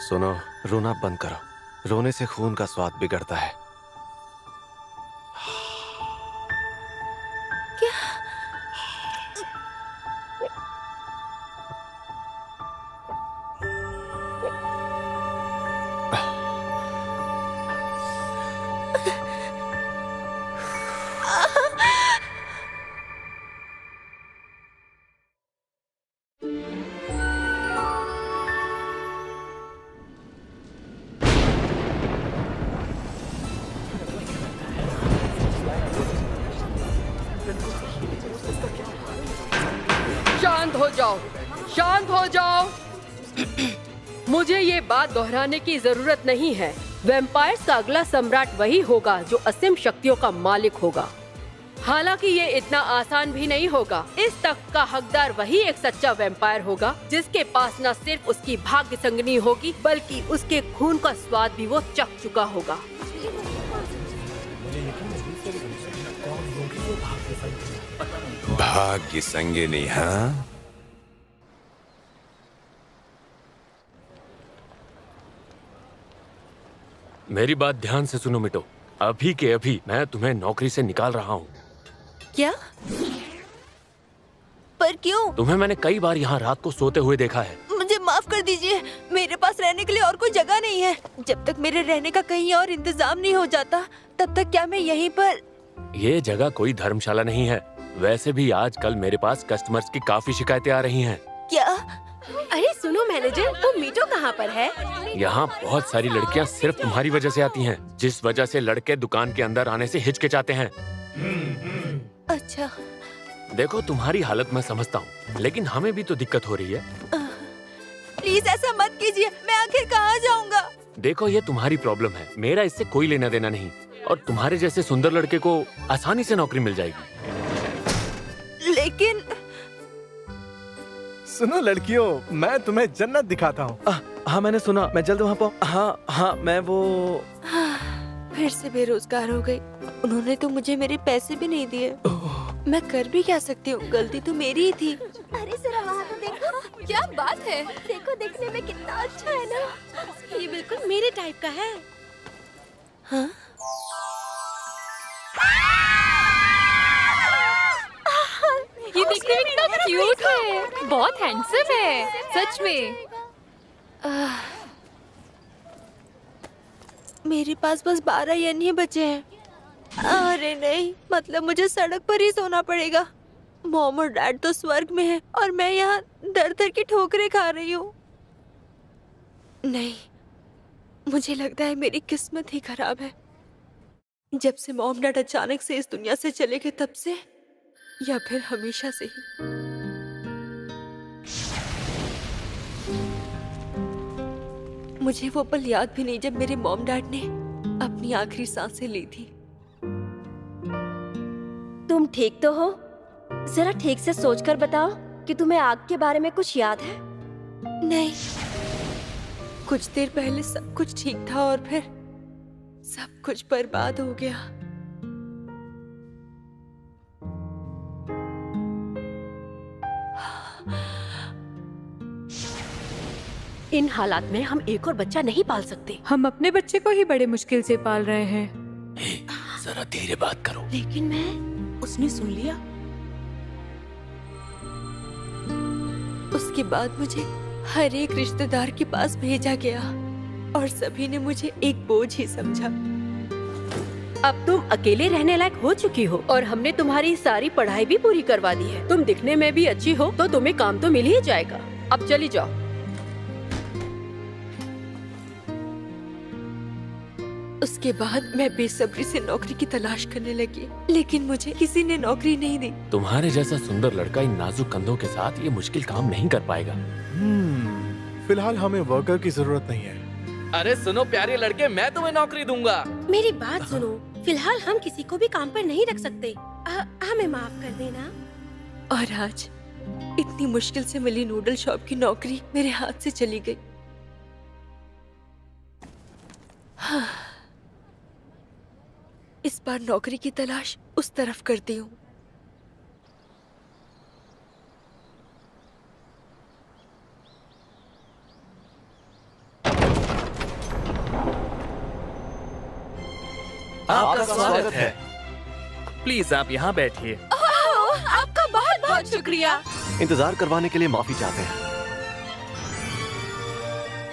सुनो, रोना बंद करो। रोने से खून का स्वाद बिगड़ता है। क्या? शांत हो जाओ, शांत हो जाओ। मुझे ये बात दोहराने की जरूरत नहीं है। वैम्पायर्स का अगला सम्राट वही होगा जो असीम शक्तियों का मालिक होगा। हालांकि ये इतना आसान भी नहीं होगा। इस तख्त का हकदार वही एक सच्चा वैम्पायर होगा जिसके पास न सिर्फ उसकी भाग्य संगनी होगी बल्कि उसके खून का स्वाद भी वो चख चुका होगा। भाग्य संगिनी, हाँ? मेरी बात ध्यान से सुनो मिटो। अभी के अभी मैं तुम्हें नौकरी से निकाल रहा हूँ। क्या? पर क्यों? तुम्हें मैंने कई बार यहाँ रात को सोते हुए देखा है। मुझे माफ कर दीजिए, मेरे पास रहने के लिए और कोई जगह नहीं है। जब तक मेरे रहने का कहीं और इंतजाम नहीं हो जाता तब तक क्या मैं यहीं पर? ये जगह कोई धर्मशाला नहीं है। वैसे भी आजकल मेरे पास कस्टमर्स की काफी शिकायतें आ रही हैं। क्या? अरे सुनो मैनेजर, वो मीटो कहाँ पर है? यहाँ बहुत सारी लड़कियाँ सिर्फ तुम्हारी वजह से आती हैं, जिस वजह से लड़के दुकान के अंदर आने से हिचकिचाते हैं। अच्छा। देखो, तुम्हारी हालत मैं समझता हूँ, लेकिन हमें भी तो दिक्कत हो रही है। प्लीज ऐसा मत कीजिए, मैं आखिर कहाँ जाऊँगा? देखो, ये तुम्हारी प्रॉब्लम है, मेरा इससे कोई लेना देना नहीं। और तुम्हारे जैसे सुंदर लड़के को आसानी से नौकरी मिल जाएगी। लेकिन सुनो लड़कियों, मैं तुम्हें जन्नत दिखाता हूँ। हाँ मैंने सुना, मैं जल्द वहाँ पाऊँ। हाँ हाँ मैं वो फिर से बेरोजगार हो गई। उन्होंने तो मुझे मेरे पैसे भी नहीं दिए। मैं कर भी क्या सकती हूँ, गलती तो मेरी ही थी। अरे जरा वहाँ तो देखो, क्या बात है। देखो, देखने में कितना अच्छा है ना। ये बिल्कुल मेरे टाइप का है। हाँ? ये देखने में कितना क्यूट है, बहुत हैंडसम है सच में। मेरे पास बस 12 येन ही बचे हैं। अरे नहीं, मतलब मुझे सड़क पर ही सोना पड़ेगा। मॉम और डैड तो स्वर्ग में है और मैं यहाँ दर दर की ठोकरें खा रही हूँ। नहीं, मुझे लगता है मेरी किस्मत ही खराब है। जब से मॉम डैड अचानक से इस दुनिया से चले गए तब से, या फिर हमेशा से ही। मुझे वो पल याद भी नहीं जब मेरे मॉम डैड ने अपनी आखिरी सांसें ली थी। तुम ठीक तो हो? जरा ठीक से सोचकर बताओ कि तुम्हें आग के बारे में कुछ याद है? नहीं, कुछ देर पहले सब कुछ ठीक था और फिर सब कुछ बर्बाद हो गया। इन हालात में हम एक और बच्चा नहीं पाल सकते। हम अपने बच्चे को ही बड़े मुश्किल से पाल रहे हैं। जरा धीरे बात करो। लेकिन मैं, उसने सुन लिया। उसके बाद मुझे हर एक रिश्तेदार के पास भेजा गया और सभी ने मुझे एक बोझ ही समझा। अब तुम अकेले रहने लायक हो चुकी हो और हमने तुम्हारी सारी पढ़ाई भी पूरी करवा दी है। तुम दिखने में भी अच्छी हो तो तुम्हें काम तो मिल ही जाएगा। अब चली जाओ। उसके बाद मैं बेसब्री से नौकरी की तलाश करने लगी, लेकिन मुझे किसी ने नौकरी नहीं दी। तुम्हारे जैसा सुंदर लड़का इन नाजुक कंधों के साथ ये मुश्किल काम नहीं कर पाएगा। फिलहाल हमें वर्कर की जरूरत नहीं है। अरे सुनो प्यारे लड़के, मैं तुम्हें नौकरी दूंगा। मेरी बात सुनो, फिलहाल हम किसी को भी काम पर नहीं रख सकते। हमें माफ कर देना। और आज इतनी मुश्किल से मिली नूडल शॉप की नौकरी मेरे हाथ से चली गई। हाँ। इस बार नौकरी की तलाश उस तरफ करती हूँ। स्वागत है। प्लीज आप यहाँ बैठिए। आपका बहुत बहुत शुक्रिया। इंतजार करवाने के लिए माफी चाहते हैं।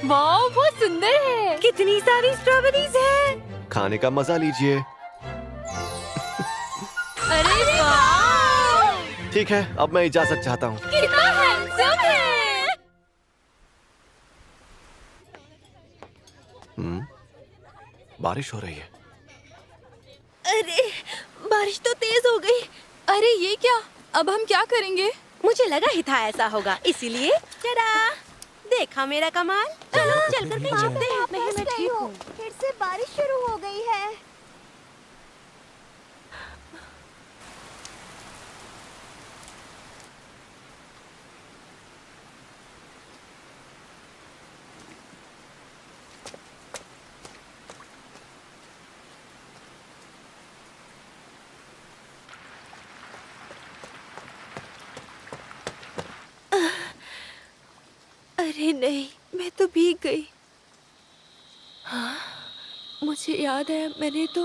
वाह, बहुत सुंदर है। कितनी सारी स्ट्रॉबेरीज हैं। खाने का मजा लीजिए। अरे वाह, ठीक है, अब मैं इजाजत चाहता हूँ। कितना हैंडसम है। बारिश हो रही है। अरे बारिश तो तेज हो गई। अरे ये क्या, अब हम क्या करेंगे? मुझे लगा ही था ऐसा होगा, इसीलिए चला। देखा मेरा कमाल। चलो चल कर कहीं चलते हैं। मैं ठीक हूँ। फिर से बारिश शुरू हो गई है। अरे नहीं, मैं तो भीग गई। हाँ, मुझे याद है मैंने तो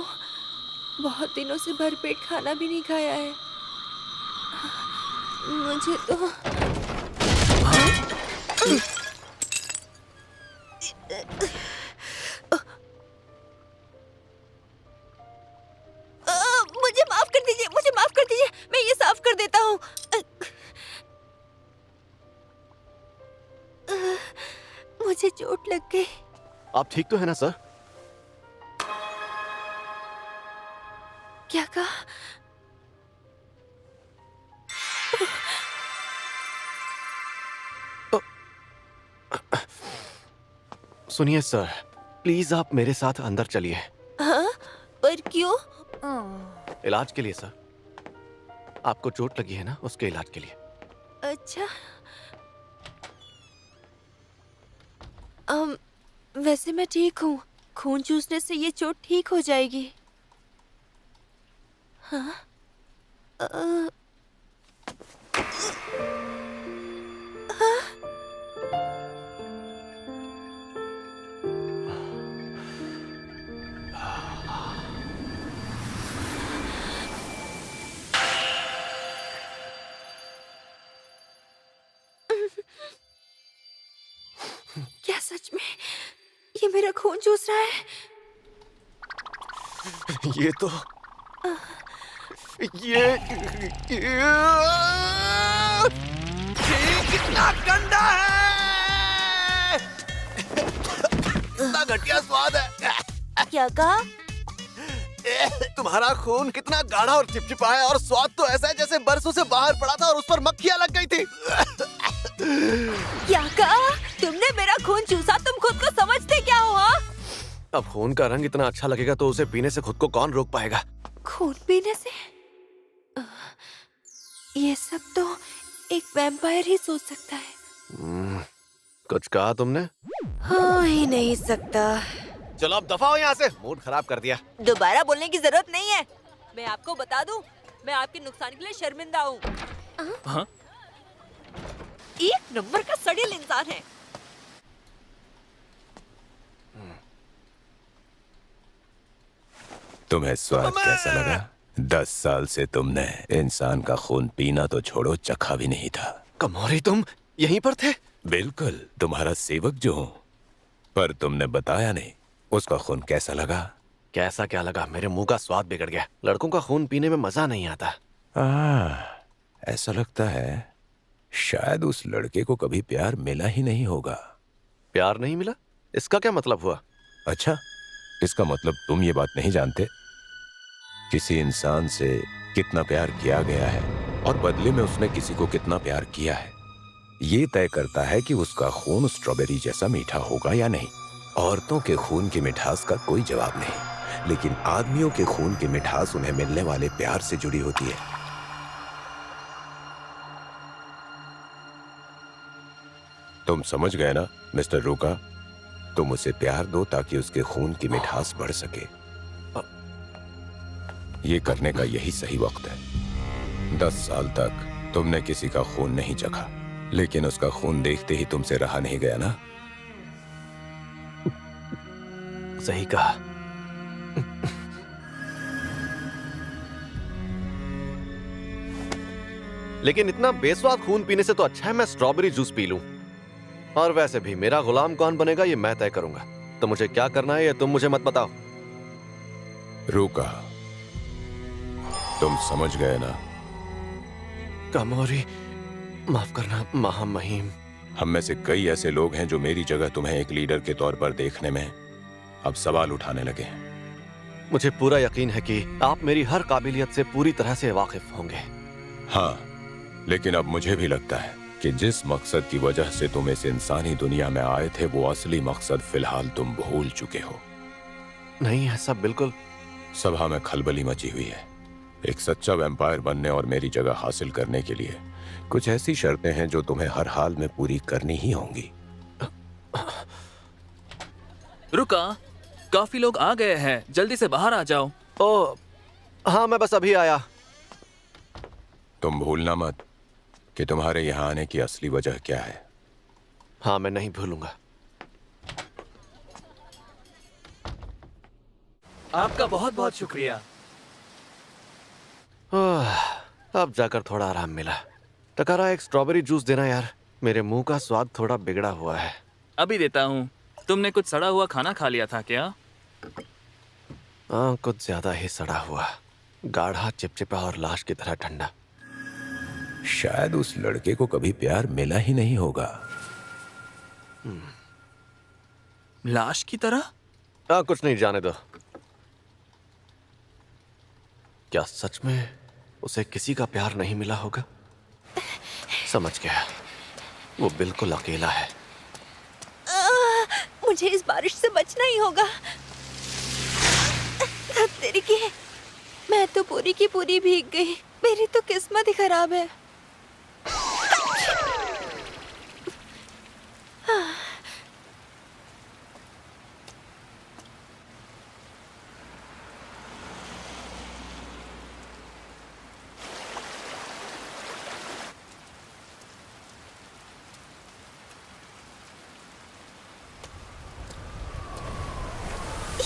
बहुत दिनों से भरपेट खाना भी नहीं खाया है। मुझे तो मुझे माफ कर दीजिए, मुझे माफ कर दीजिए। मैं ये साफ कर देता हूँ। मुझे चोट लग गई। आप ठीक तो है ना सर? क्या कहा? सुनिए सर, प्लीज आप मेरे साथ अंदर चलिए। हाँ, पर क्यों? इलाज के लिए सर। आपको चोट लगी है ना, उसके इलाज के लिए। अच्छा। वैसे मैं ठीक हूँ। खून चूसने से ये चोट ठीक हो जाएगी। हाँ? हाँ? क्या सच में ये मेरा खून चूस रहा है? ये तो ये कितना गंदा है। कितना घटिया स्वाद है। क्या कहा? तुम्हारा खून कितना गाढ़ा और चिपचिपा है, और स्वाद तो ऐसा है जैसे बरसों से बाहर पड़ा था और उस पर मक्खियां लग गई थी। क्या कहा? तुमने मेरा खून चूसा? तुम खुद को समझते क्या हो? हाँ? अब खून का रंग इतना अच्छा लगेगा तो उसे पीने से खुद को कौन रोक पाएगा? खून पीने से? ये सब तो एक वैम्पायर ही सोच सकता है। कुछ कहा तुमने? हाँ ही नहीं सकता। चलो अब दफा हो यहाँ से, मूड खराब कर दिया। दोबारा बोलने की जरूरत नहीं है। मैं आपको बता दूं, मैं आपके नुकसान के लिए शर्मिंदा हूँ। हाँ? एक नंबर का सड़ियल इंसान है। तुम्हें स्वाद कैसा लगा? 10 साल से तुमने इंसान का खून पीना तो छोड़ो, चखा भी नहीं था। कमोरी, तुम यहीं पर थे? बिल्कुल, तुम्हारा सेवक जो हूँ। पर तुमने बताया नहीं, उसका खून कैसा लगा? कैसा क्या लगा, मेरे मुंह का स्वाद बिगड़ गया। लड़कों का खून पीने में मजा नहीं आता। ऐसा लगता है शायद उस लड़के को कभी प्यार मिला ही नहीं होगा। प्यार नहीं मिला? इसका क्या मतलब हुआ? अच्छा, इसका मतलब तुम ये बात नहीं जानते? किसी इंसान से कितना प्यार किया गया है और बदले में उसने किसी को कितना प्यार किया है, ये तय करता है कि उसका खून स्ट्रॉबेरी जैसा मीठा होगा या नहीं। औरतों के खून की मिठास का कोई जवाब नहीं, लेकिन आदमियों के खून की मिठास उन्हें मिलने वाले प्यार से जुड़ी होती है। तुम समझ गए ना मिस्टर रूका? तुम उसे प्यार दो ताकि उसके खून की मिठास बढ़ सके। ये करने का यही सही वक्त है। 10 साल तक तुमने किसी का खून नहीं चखा, लेकिन उसका खून देखते ही तुमसे रहा नहीं गया ना? सही कहा। लेकिन इतना बेस्वाद खून पीने से तो अच्छा है मैं स्ट्रॉबेरी जूस पी लूं। और वैसे भी मेरा गुलाम कौन बनेगा ये मैं तय करूंगा। तो मुझे क्या करना है ये तुम मुझे मत बताओ। रूका, तुम समझ गए ना? कामोरी, माफ करना महामहिम। हम में से कई ऐसे लोग हैं जो मेरी जगह तुम्हें एक लीडर के तौर पर देखने में अब सवाल उठाने लगे हैं। मुझे पूरा यकीन है कि आप मेरी हर काबिलियत से पूरी तरह से वाकिफ होंगे। हाँ, लेकिन अब मुझे भी लगता है कि जिस मकसद की वजह से तुम इस इंसानी दुनिया में आए थे वो असली मकसद फिलहाल तुम भूल चुके हो। नहीं, ऐसा बिल्कुल। सभा में खलबली मची हुई है। एक सच्चा वैम्पायर बनने और मेरी जगह हासिल करने के लिए कुछ ऐसी शर्तें हैं जो तुम्हें हर हाल में पूरी करनी ही होंगी। रुका, काफी लोग आ गए हैं, जल्दी से बाहर आ जाओ। ओ, हाँ मैं बस अभी आया। तुम भूलना मत कि तुम्हारे यहाँ आने की असली वजह क्या है। हाँ, मैं नहीं भूलूंगा। आपका बहुत बहुत शुक्रिया। अब जाकर थोड़ा आराम मिला। टकारा, एक स्ट्रॉबेरी जूस देना यार, मेरे मुंह का स्वाद थोड़ा बिगड़ा हुआ है। अभी देता हूँ। तुमने कुछ सड़ा हुआ खाना खा लिया था क्या? हाँ, कुछ ज्यादा ही सड़ा हुआ, गाढ़ा, चिपचिपा और लाश की तरह ठंडा। शायद उस लड़के को कभी प्यार मिला ही नहीं होगा। लाश की तरह? हाँ, कुछ नहीं, जाने दो। क्या सच में उसे किसी का प्यार नहीं मिला होगा? समझ गया, वो बिल्कुल अकेला है। मुझे इस बारिश से बचना ही होगा। तेरी की, मैं तो पूरी की पूरी भीग गई। मेरी तो किस्मत ही खराब है।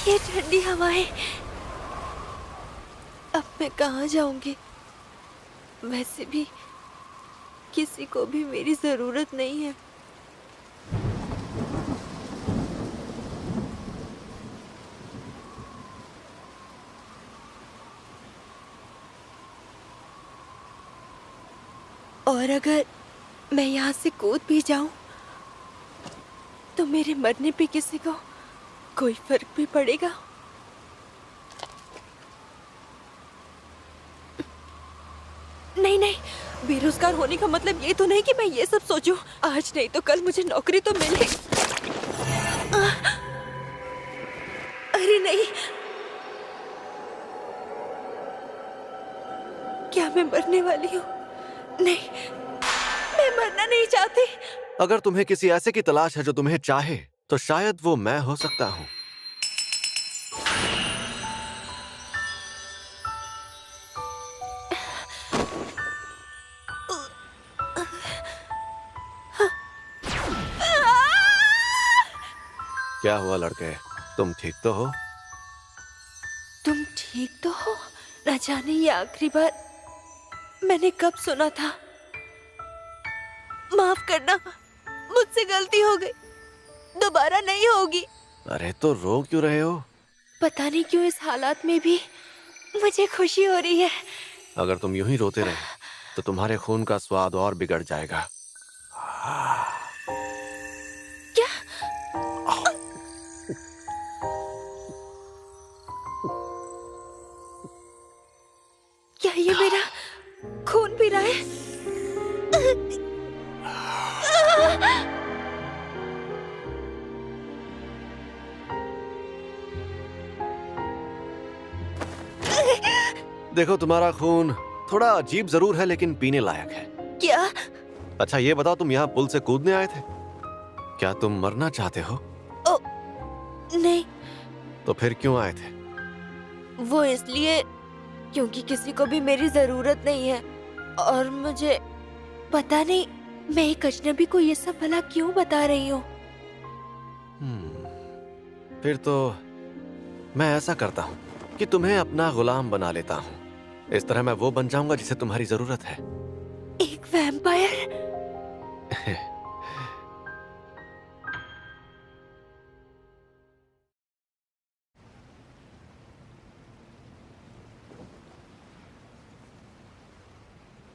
ये ठंडी हवाएं, अब मैं कहाँ जाऊंगी? वैसे भी किसी को भी मेरी जरूरत नहीं है। और अगर मैं यहाँ से कूद भी जाऊं तो मेरे मरने पे किसी को कोई फर्क भी पड़ेगा? नहीं नहीं, बेरोजगार होने का मतलब ये तो नहीं कि मैं ये सब सोचूं। आज नहीं तो कल मुझे नौकरी तो मिले। अरे नहीं, क्या मैं मरने वाली हूँ? नहीं, मैं मरना नहीं चाहती। अगर तुम्हें किसी ऐसे की तलाश है जो तुम्हें चाहे तो शायद वो मैं हो सकता हूँ। क्या हुआ लड़के, तुम ठीक तो हो? तुम ठीक तो हो? न जाने ये आखिरी बार मैंने कब सुना था। माफ करना, मुझसे गलती हो गई, दोबारा नहीं होगी। अरे तो रो क्यों रहे हो? पता नहीं क्यों इस हालात में भी मुझे खुशी हो रही है। अगर तुम यूं ही रोते रहे तो तुम्हारे खून का स्वाद और बिगड़ जाएगा। क्या? क्या ये मेरा खून पी रहा है? देखो, तुम्हारा खून थोड़ा अजीब जरूर है लेकिन पीने लायक है। क्या? अच्छा ये बताओ, तुम यहाँ पुल से कूदने आए थे? क्या तुम मरना चाहते हो? ओ, नहीं। तो फिर क्यों आए थे? वो इसलिए क्योंकि किसी को भी मेरी जरूरत नहीं है और मुझे पता नहीं मैं एक अजनबी को ये सब भला क्यों बता रही हूँ। फिर तो मैं ऐसा करता हूँ कि तुम्हें अपना गुलाम बना लेता हूँ। इस तरह मैं वो बन जाऊंगा जिसे तुम्हारी जरूरत है। वैम्पायर?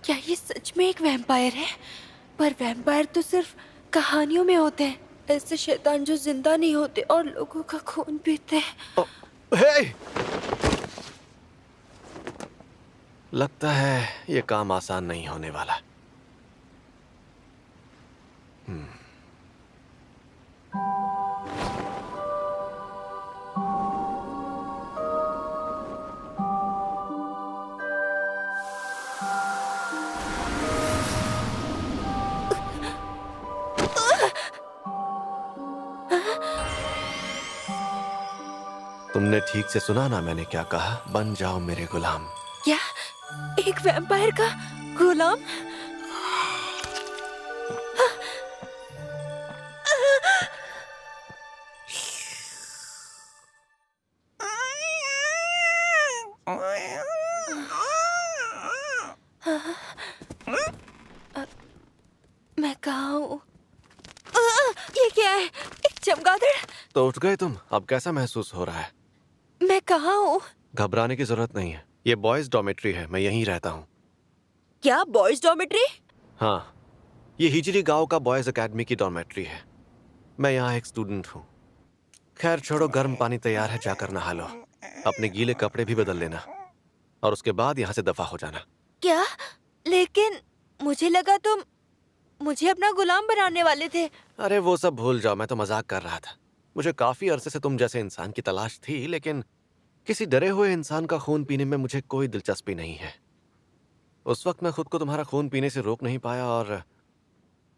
क्या ये सच में एक वैम्पायर है? पर वैम्पायर तो सिर्फ कहानियों में होते हैं, ऐसे शैतान जो जिंदा नहीं होते और लोगों का खून पीते हैं। हे! लगता है ये काम आसान नहीं होने वाला। तुमने ठीक से सुना ना मैंने क्या कहा? बन जाओ मेरे गुलाम। क्या? एक वैम्पायर का गुलाम? मैं कहाँ हूँ? ये क्या है? एक चमगादड़? तो उठ गए तुम? अब कैसा महसूस हो रहा है? मैं कहाँ हूँ? घबराने की जरूरत नहीं है, ये बॉयज डॉर्मेट्री है, मैं यहीं रहता हूँ। क्या बॉयज डॉर्मेट्री? हाँ, ये हिजरी गांव का बॉयज एकेडमी की डॉर्मेट्री है। मैं यहाँ एक स्टूडेंट हूँ। खैर छोड़ो, गर्म पानी तैयार है, जाकर नहा लो। अपने गीले कपड़े भी बदल लेना और उसके बाद यहाँ से दफा हो जाना। क्या? लेकिन मुझे लगा तुम मुझे अपना गुलाम बनाने वाले थे। अरे वो सब भूल जाओ, मैं तो मजाक कर रहा था। मुझे काफी अरसे से तुम जैसे इंसान की तलाश थी, लेकिन किसी डरे हुए इंसान का खून पीने में मुझे कोई दिलचस्पी नहीं है। उस वक्त मैं खुद को तुम्हारा खून पीने से रोक नहीं पाया और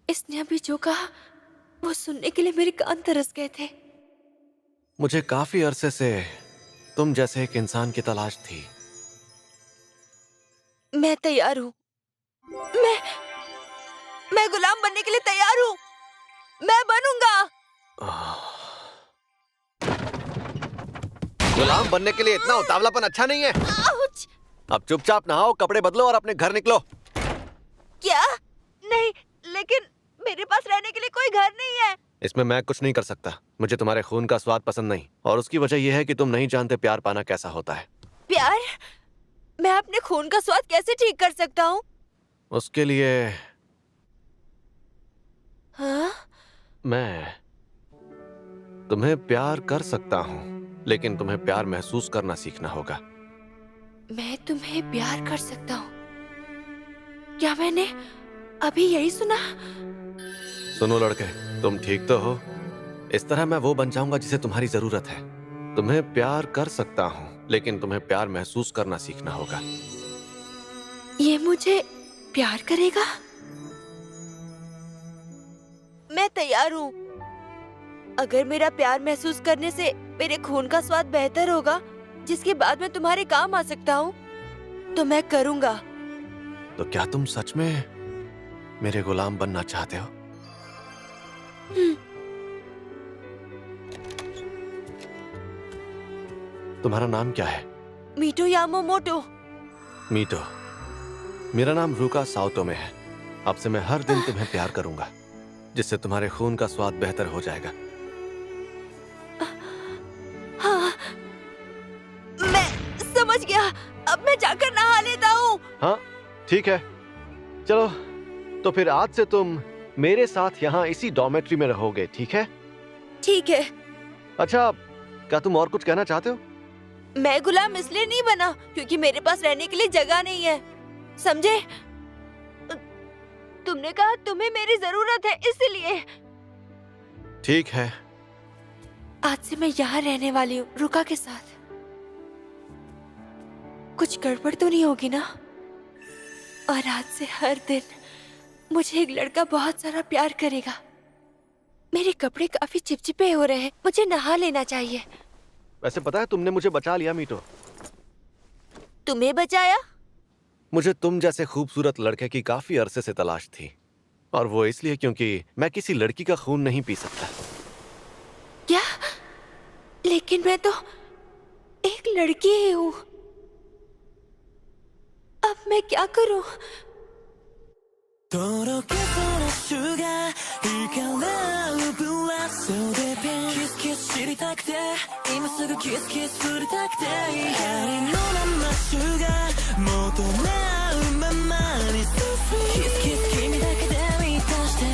इसने अभी जो कहा वो सुनने के लिए मेरे कान तरस गए थे। मुझे काफी अरसे से तुम जैसे एक इंसान की तलाश थी। मैं तैयार हूँ। मैं गुलाम बनने के लिए तैयार हूँ। मैं बनूंगा। गुलाम बनने के लिए इतना उतावलापन अच्छा नहीं है। अब चुपचाप नहाओ, कपड़े बदलो और अपने घर निकलो। क्या? नहीं, लेकिन मेरे पास रहने के लिए कोई घर नहीं है। इसमें मैं कुछ नहीं कर सकता। मुझे तुम्हारे खून का स्वाद पसंद नहीं, और उसकी वजह यह है कि तुम नहीं जानते प्यार पाना कैसा होता है। प्यार? मैं अपने खून का स्वाद कैसे ठीक कर सकता हूँ? उसके लिए हाँ? मैं तुम्हें प्यार कर सकता हूँ, लेकिन तुम्हें प्यार महसूस करना सीखना होगा। मैं तुम्हें प्यार कर सकता हूँ? क्या मैंने अभी यही सुना? सुनो लड़के, तुम ठीक तो हो? इस तरह मैं वो बन जाऊंगा जिसे तुम्हारी जरूरत है। तुम्हें प्यार कर सकता हूँ, लेकिन तुम्हें प्यार महसूस करना सीखना होगा। ये मुझे प्यार करेगा? मैं तैयार हूँ। अगर मेरा प्यार महसूस करने से मेरे खून का स्वाद बेहतर होगा, जिसके बाद मैं तुम्हारे काम आ सकता हूँ, तो मैं करूँगा। तो क्या तुम सच में मेरे गुलाम बनना चाहते हो? तुम्हारा नाम क्या है? मीटो यामामोटो। मीटो। मेरा नाम रूका साओतो में है। अब से मैं हर दिन तुम्हें प्यार करूंगा, जिससे तुम्हारे खून का स्वाद बेहतर हो जाएगा। हाँ, मैं समझ गया। अब मैं जाकर नहा लेता हूँ। हाँ, ठीक है। चलो, तो फिर आज से तुम मेरे साथ यहाँ इसी डॉर्मेट्री में रहोगे, ठीक है? ठीक है। अच्छा, क्या तुम और कुछ कहना चाहते हो? मैं गुलाम इसलिए नहीं बना क्योंकि मेरे पास रहने के लिए जगह नहीं है, समझे? तुमने कहा तुम्हें मेरी जरूरत है, इसलिए। ठीक है। आज से मैं यहाँ रहने वाली हूँ, रुका के साथ। कुछ गड़बड़ तो नहीं होगी ना? और आज से हर दिन मुझे एक लड़का बहुत सारा प्यार करेगा। मेरे कपड़े काफी चिपचिपे हो रहे हैं, मुझे नहा लेना चाहिए। वैसे पता है, तुमने मुझे बचा लिया मीटो। तुम्हें बचाया? मुझे तुम जैसे खूबसूरत लड़के की काफी अरसे से तलाश थी, और वो इसलिए क्योंकि मैं किसी लड़की का खून नहीं पी सकता। क्या? लेकिन मैं तो एक लड़की ही हूँ। अब मैं क्या करूँ? とろけそうなシュガー光るブラストでペンキスキス知りたくて今すぐキスキス振りたくて光のままシュガー求め合うままに So sweet キスキス君だけで満たして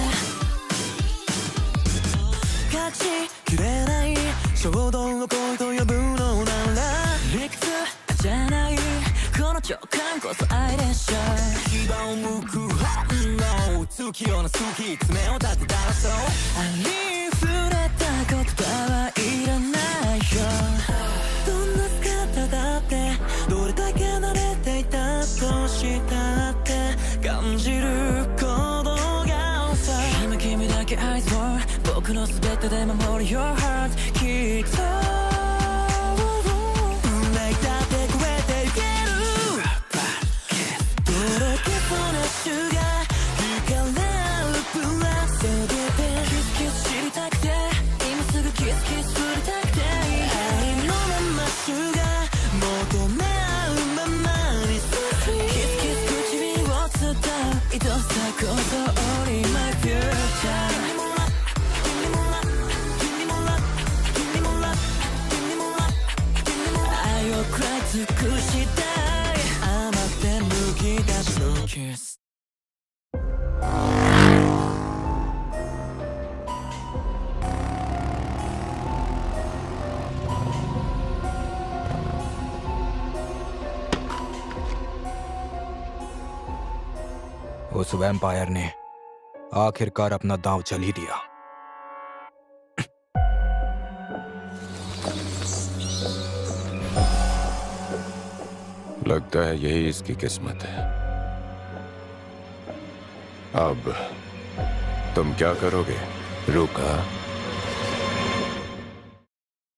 勝ちきれない衝動を恋と呼ぶのなら理屈じゃないこの直感こそ愛でしょ牙を向く反応月夜の好き爪を立てたらそうありふれた言葉はいらないよどんな姿だってどれだけ慣れていたとしたって感じる鼓動が遅い今君だけ愛そう僕の全てで守る Your heart きっとシュガー光るブラストでキスキス知りたくて今すぐキスキス振りたくて愛のままシュガー求め合うままに So sweet キスキス唇を伝う愛しさこそ Only my future 君もラ君もラ君もラ君もラ君もラ君も愛を食らい尽くしたい甘くてむき出しのキスउस vampire ने आखिरकार अपना दांव चल ही दिया। लगता है यही इसकी किस्मत है। अब तुम क्या करोगे? रुका